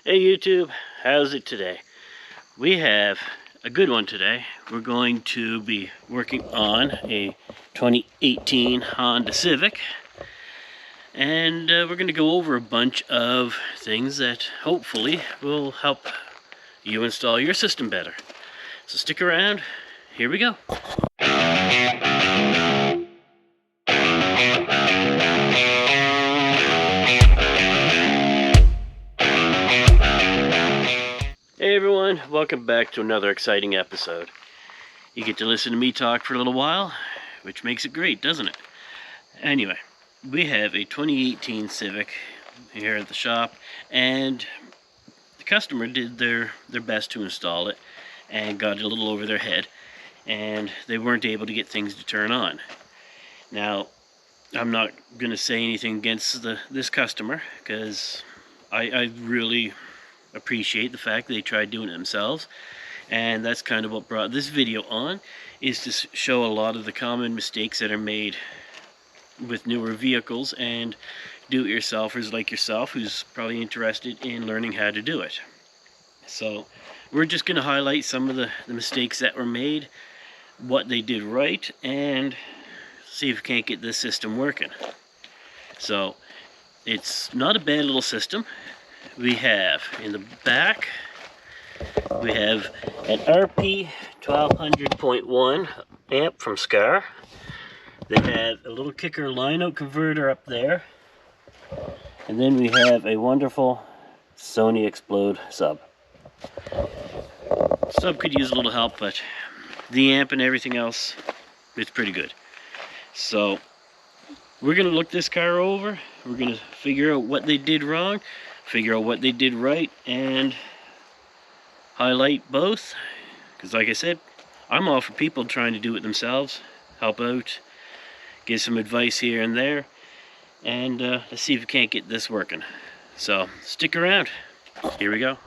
Hey YouTube, how's it today? We have a good one today. We're going to be working on a 2018 Honda Civic, and we're going to go over a bunch of things that hopefully will help you install your system better. So stick around, here we go. Hey everyone, welcome back to another exciting episode. You get to listen to me talk for a little while, which makes it great, doesn't it? Anyway, we have a 2018 Civic here at the shop, and the customer did their best to install it and got it a little over their head, and they weren't able to get things to turn on. Now, I'm not going to say anything against this customer, because I really appreciate the fact that they tried doing it themselves, and that's kind of what brought this video on, is to show a lot of the common mistakes that are made with newer vehicles and do-it-yourselfers like yourself who's probably interested in learning how to do it. So we're just going to highlight some of the mistakes that were made, what they did right, and see if we can't get this system working. So it's not a bad little system. We have in the back, we have an RP 1200.1 amp from Scar. They have a little kicker line-out converter up there, and then we have a wonderful Sony Explode sub. Sub could use a little help, but the amp and everything else, it's pretty good. So we're going to look this car over. We're going to figure out what they did wrong, figure out what they did right, and highlight both, because like I said, I'm all for people trying to do it themselves, help out, give some advice here and there, and let's see if we can't get this working. So stick around, here we go.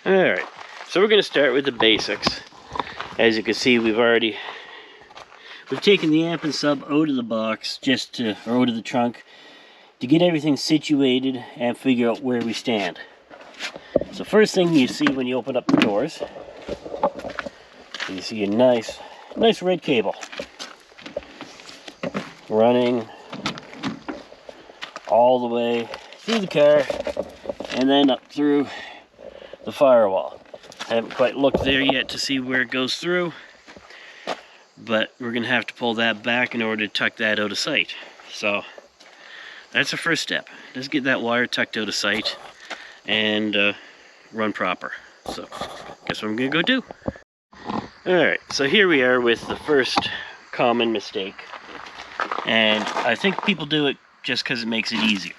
Alright, so we're going to start with the basics. As you can see, we've taken the amp and sub out of the box, or out of the trunk, to get everything situated and figure out where we stand. So first thing you see when you open up the doors, you see a nice red cable running all the way through the car and then up through the firewall. I haven't quite looked there yet to see where it goes through, but we're going to have to pull that back in order to tuck that out of sight. So that's the first step. Let's get that wire tucked out of sight and run proper. So guess what I'm going to go do. Alright, so here we are with the first common mistake. And I think people do it just because it makes it easier.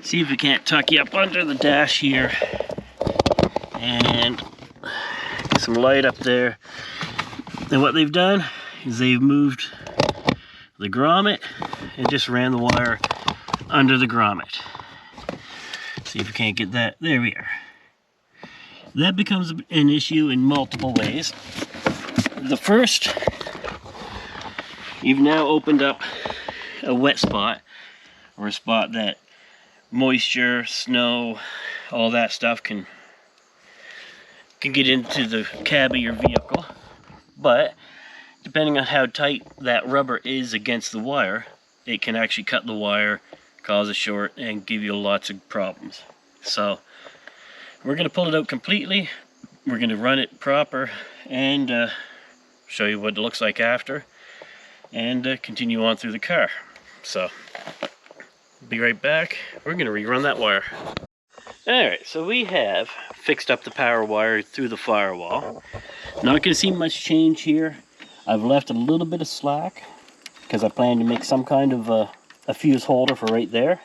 See if we can't tuck you up under the dash here and get some light up there. And what they've done is they've moved the grommet and just ran the wire under the grommet. See if we can't get that. There we are. That becomes an issue in multiple ways. The first, you've now opened up a wet spot, or a spot that moisture, snow, all that stuff can get into the cab of your vehicle. But depending on how tight that rubber is against the wire, it can actually cut the wire, cause a short, and give you lots of problems. So we're going to pull it out completely. We're going to run it proper and show you what it looks like after, and continue on through the car. So be right back. We're going to rerun that wire. Alright, so we have fixed up the power wire through the firewall. Not going to see much change here. I've left a little bit of slack because I plan to make some kind of a fuse holder for right there.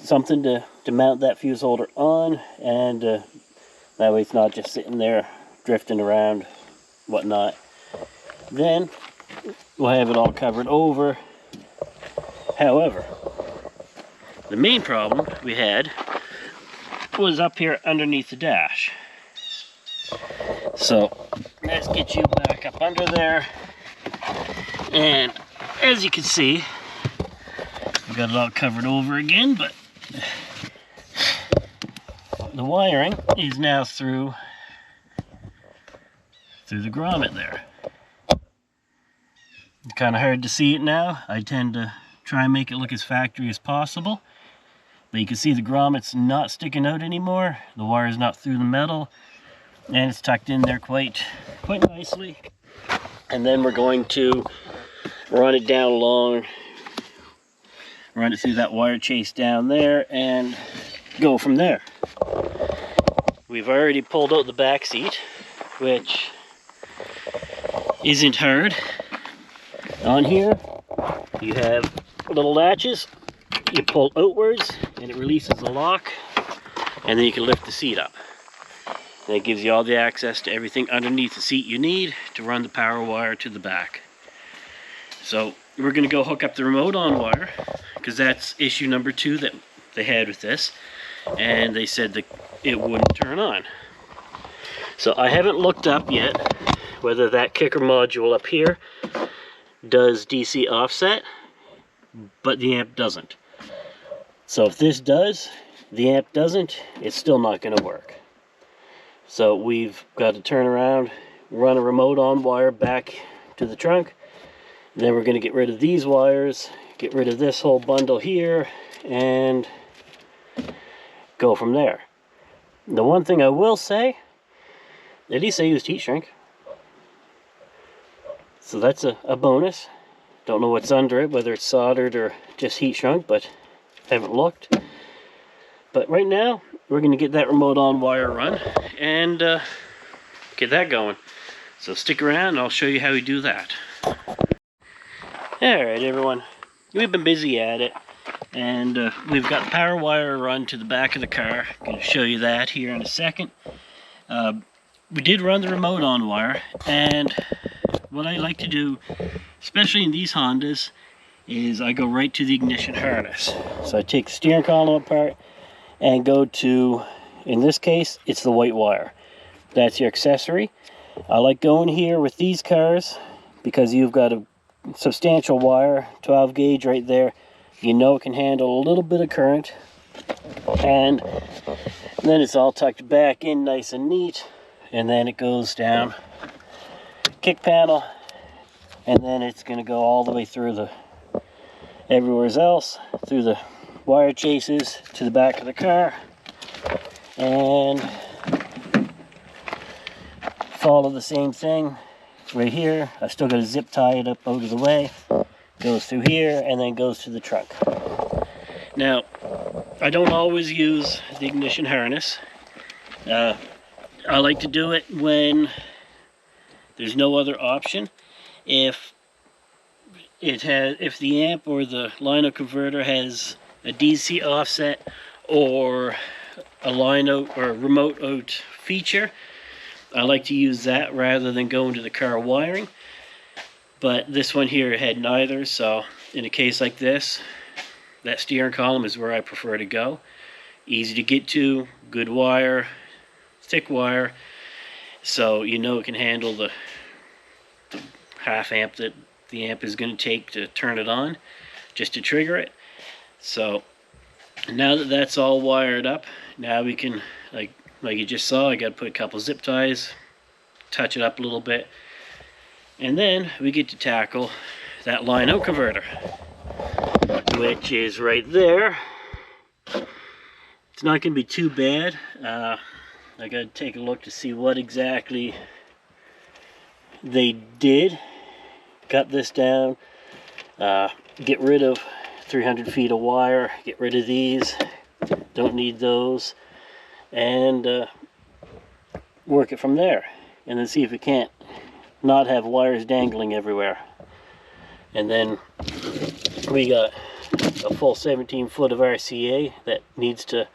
Something to mount that fuse holder on, and that way it's not just sitting there drifting around, whatnot. Then we'll have it all covered over. However, the main problem we had was up here underneath the dash. So let's get you back up under there, and as you can see, we've got it all covered over again, but the wiring is now through the grommet there. It's kind of hard to see it now. I tend to try and make it look as factory as possible. But you can see the grommet's not sticking out anymore. The wire's not through the metal. And it's tucked in there quite nicely. And then we're going to run it down along, run it through that wire chase down there, and go from there. We've already pulled out the back seat, which isn't hard. On here, you have little latches. You pull outwards, and it releases the lock, and then you can lift the seat up. And it gives you all the access to everything underneath the seat you need to run the power wire to the back. So we're going to go hook up the remote on wire, because that's issue number 2 that they had with this, and they said that it wouldn't turn on. So I haven't looked up yet whether that kicker module up here does DC offset, but the amp doesn't. So if this does, the amp doesn't, it's still not going to work. So we've got to turn around, run a remote on wire back to the trunk. Then we're going to get rid of these wires, get rid of this whole bundle here, and go from there. The one thing I will say, at least I used heat shrink. So that's a bonus. Don't know what's under it, whether it's soldered or just heat shrunk, but haven't looked. But right now, we're going to get that remote on wire run and get that going. So stick around and I'll show you how we do that. Alright everyone, we've been busy at it, and we've got the power wire run to the back of the car. I'm going to show you that here in a second. We did run the remote on wire, and what I like to do, especially in these Hondas, is I go right to the ignition harness. So I take the steering column apart and go to, in this case, it's the white wire. That's your accessory. I like going here with these cars because you've got a substantial wire, 12 gauge right there. You know it can handle a little bit of current, and then it's all tucked back in nice and neat, and then it goes down kick panel, and then it's going to go all the way through the everywhere else, through the wire chases to the back of the car, and follow the same thing right here. I still got to zip tie it up out of the way. Goes through here and then goes to the trunk. Now, I don't always use the ignition harness. I like to do it when there's no other option. If the amp or the line out converter has a DC offset or a line out or a remote out feature, I like to use that rather than going to the car wiring. But this one here had neither, so in a case like this, that steering column is where I prefer to go. Easy to get to, good wire, thick wire, so you know it can handle the half amp that the amp is going to take to turn it on, just to trigger it. So now that that's all wired up, now we can, like you just saw, I got to put a couple zip ties, touch it up a little bit, and then we get to tackle that line out converter, which is right there. It's not going to be too bad. I got to take a look to see what exactly they did. Cut this down, get rid of 300 feet of wire, get rid of these, don't need those, and work it from there, and then see if it can't not have wires dangling everywhere. And then we got a full 17 foot of RCA that needs to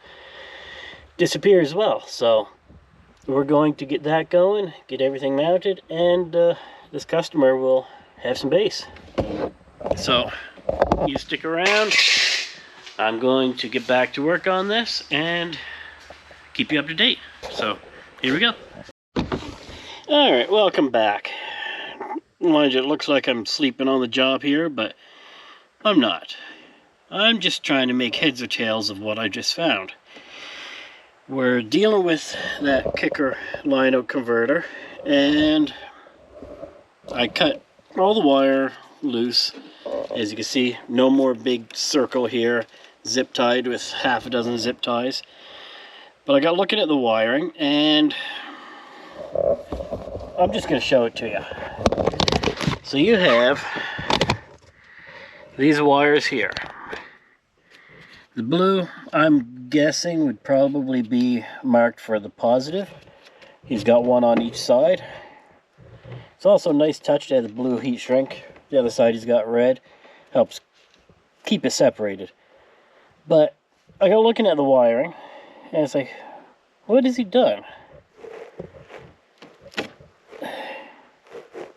disappear as well. So we're going to get that going, get everything mounted, and this customer will have some bass. So you stick around. I'm going to get back to work on this and keep you up to date. So here we go. Alright, welcome back. Mind you, it looks like I'm sleeping on the job here, but I'm not. I'm just trying to make heads or tails of what I just found. We're dealing with that kicker line out converter, and I cut all the wire loose. As you can see, no more big circle here, zip tied with half a dozen zip ties. But I got looking at the wiring, and I'm just going to show it to you. So you have these wires here. The blue, I'm guessing, would probably be marked for the positive. He's got one on each side. It's also a nice touch to have the blue heat shrink. The other side he's got red. Helps keep it separated. But I got looking at the wiring, and it's like, what has he done?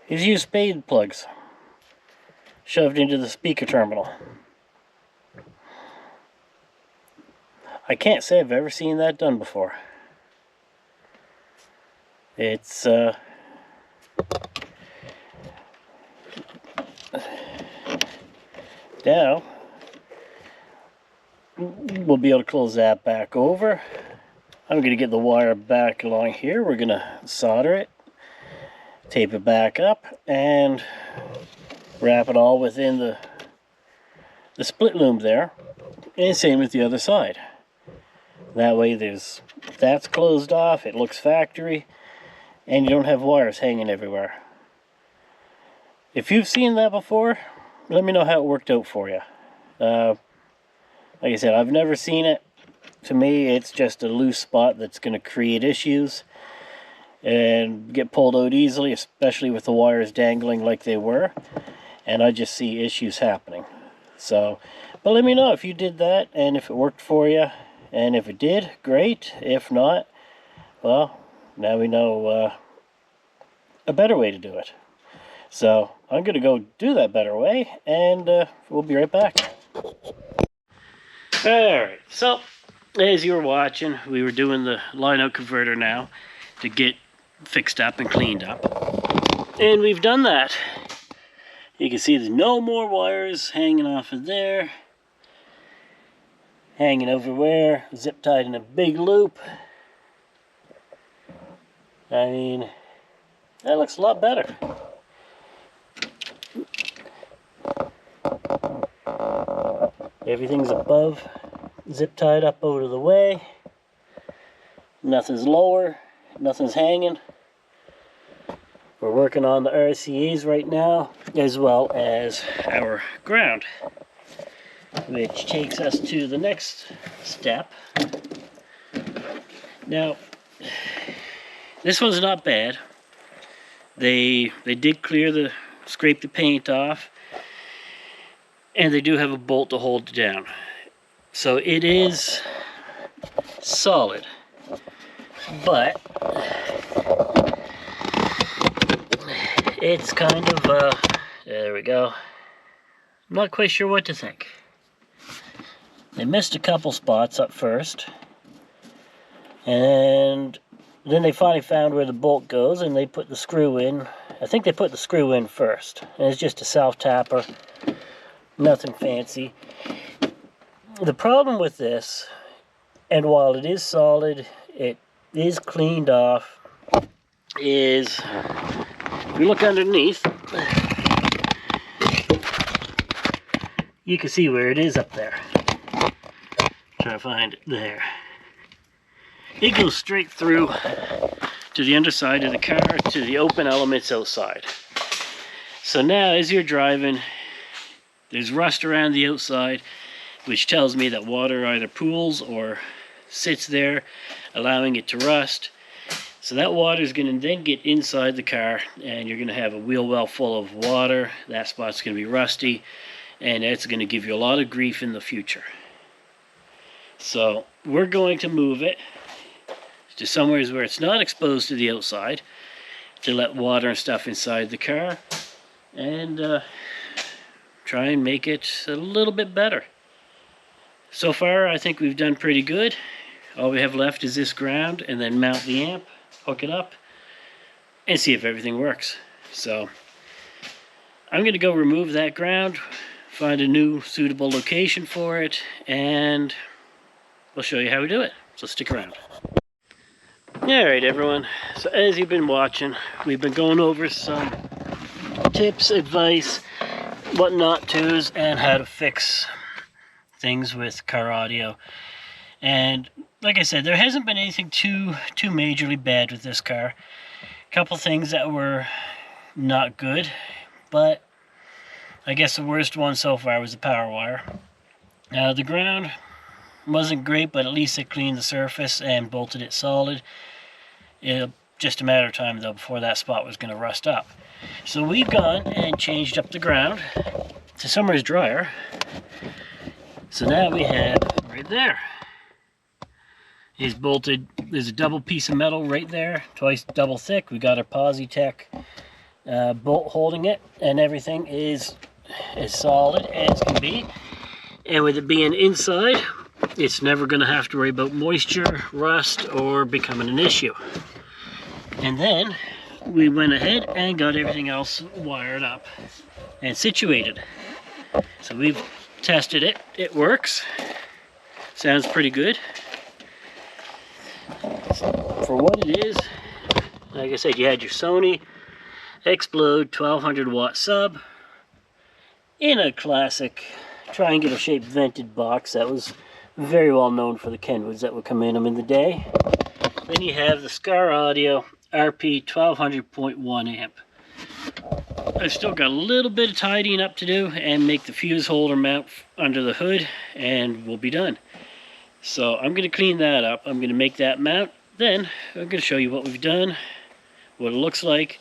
He's used spade plugs shoved into the speaker terminal. I can't say I've ever seen that done before. It's now we'll be able to close that back over. I'm going to get the wire back along here. We're going to solder it, tape it back up, and wrap it all within the split loom there. And same with the other side. That way that's closed off, it looks factory, and you don't have wires hanging everywhere. If you've seen that before, let me know how it worked out for you. Like I said, I've never seen it. To me, it's just a loose spot that's going to create issues and get pulled out easily, especially with the wires dangling like they were. And I just see issues happening. So, but let me know if you did that and if it worked for you. And if it did, great. If not, well, now we know a better way to do it. So I'm going to go do that better way, and we'll be right back. Alright, so as you were watching, we were doing the line-out converter now to get fixed up and cleaned up. And we've done that. You can see there's no more wires hanging off of there. Hanging everywhere, zip tied in a big loop. I mean, that looks a lot better. Everything's above, zip tied up out of the way. Nothing's lower, nothing's hanging. We're working on the RCAs right now, as well as our ground, which takes us to the next step. Now, this one's not bad. They did scrape the paint off, and they do have a bolt to hold it down. So it is solid, but it's kind of, there we go. I'm not quite sure what to think. They missed a couple spots up first, and then they finally found where the bolt goes, and they put the screw in. I think they put the screw in first, and it's just a self-tapper, nothing fancy. The problem with this, and while it is solid, it is cleaned off, is if you look underneath, you can see where it is up there. Try to find it there. It goes straight through to the underside of the car, to the open elements outside. So now as you're driving, there's rust around the outside, which tells me that water either pools or sits there, allowing it to rust. So that water is going to then get inside the car, and you're going to have a wheel well full of water. That spot's going to be rusty, and that's going to give you a lot of grief in the future. So we're going to move it to somewhere where it's not exposed to the outside, to let water and stuff inside the car, and try and make it a little bit better. So far, I think we've done pretty good. All we have left is this ground, and then mount the amp, hook it up, and see if everything works. So I'm going to go remove that ground, find a new suitable location for it, and we'll show you how we do it. So stick around. Alright everyone, so as you've been watching, we've been going over some tips, advice, what not to's, and how to fix things with car audio. And like I said, there hasn't been anything too majorly bad with this car. A couple things that were not good, but I guess the worst one so far was the power wire. The ground wasn't great, but at least it cleaned the surface and bolted it solid. Just a matter of time though before that spot was going to rust up. So we've gone and changed up the ground to summer's dryer. So now we have right there is bolted. There's a double piece of metal right there, twice double thick. We got our Positech bolt holding it, and everything is as solid as can be. And with it being inside, it's never going to have to worry about moisture, rust, or becoming an issue. And then we went ahead and got everything else wired up and situated. So we've tested it. It works. Sounds pretty good. For what it is, like I said, you had your Sony Explode 1200 watt sub in a classic triangular shaped vented box that was very well known for the Kenwoods that would come in them in the day. Then you have the Scar Audio RP 1200.1 amp. I've still got a little bit of tidying up to do and make the fuse holder mount under the hood, and we'll be done. So I'm going to clean that up. I'm going to make that mount. Then I'm going to show you what we've done, what it looks like,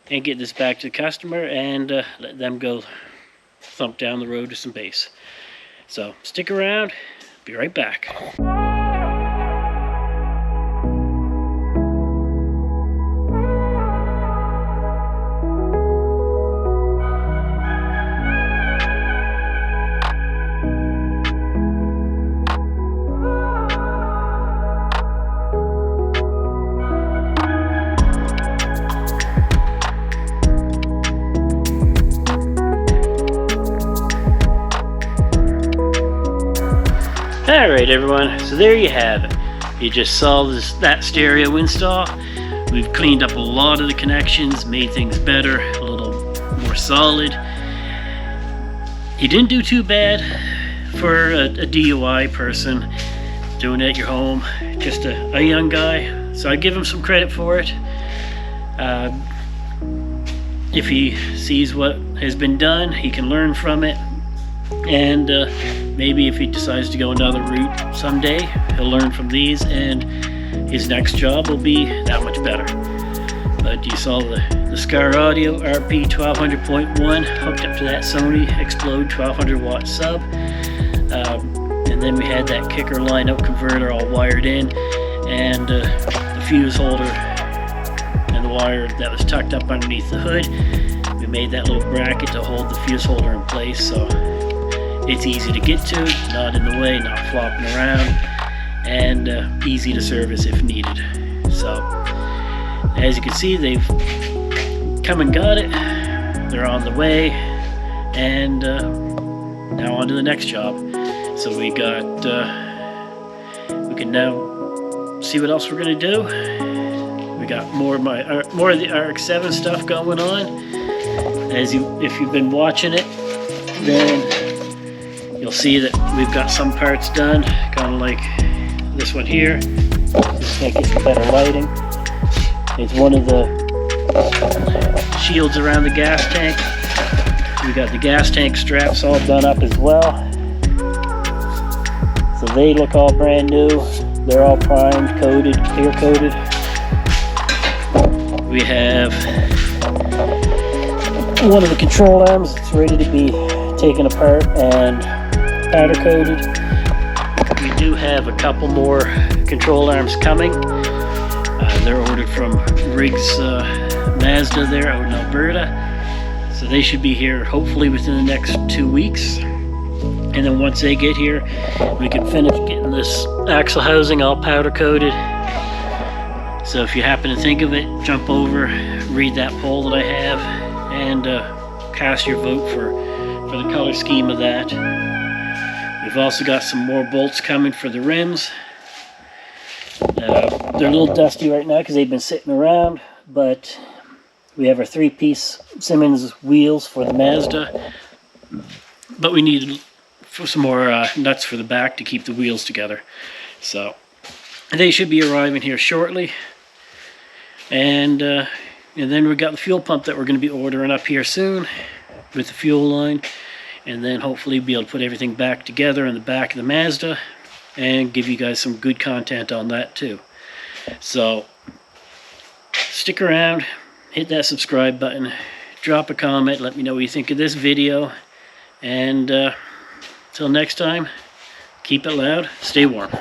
and get this back to the customer and let them go thump down the road to some bass. So stick around. Be right back. Alright everyone, so there you have it. You just saw that stereo install. We've cleaned up a lot of the connections, made things better, a little more solid. You didn't do too bad for a DIY person doing it at your home. Just a young guy, so I give him some credit for it. If he sees what has been done, he can learn from it. And maybe if he decides to go another route someday, he'll learn from these and his next job will be that much better. But you saw the Scar Audio RP 1200.1 hooked up to that Sony Explode 1200 watt sub. And then we had that kicker line out converter all wired in, and the fuse holder and the wire that was tucked up underneath the hood. We made that little bracket to hold the fuse holder in place, so it's easy to get to, not in the way, not flopping around, and easy to service if needed. So, as you can see, they've come and got it. They're on the way, and now on to the next job. So we can now see what else we're gonna do. We got more of the RX-7 stuff going on. If you've been watching it, then you'll see that we've got some parts done, kind of like this one here. Just can't get some better lighting. It's one of the shields around the gas tank. We got the gas tank straps all done up as well. So they look all brand new. They're all primed, coated, clear coated. We have one of the control arms that's ready to be taken apart and powder coated. We do have a couple more control arms coming. They're ordered from Riggs Mazda there out in Alberta. So they should be here hopefully within the next 2 weeks. And then once they get here, we can finish getting this axle housing all powder coated. So if you happen to think of it, jump over, read that poll that I have, and cast your vote for the color scheme of that. We've also got some more bolts coming for the rims. They're a little dusty right now because they've been sitting around, but we have our 3-piece Simmons wheels for the Mazda, but we need some more nuts for the back to keep the wheels together. So they should be arriving here shortly, and then we've got the fuel pump that we're going to be ordering up here soon with the fuel line, and then hopefully be able to put everything back together in the back of the Mazda and give you guys some good content on that too. So stick around, hit that subscribe button, drop a comment, let me know what you think of this video, and till next time, keep it loud, stay warm.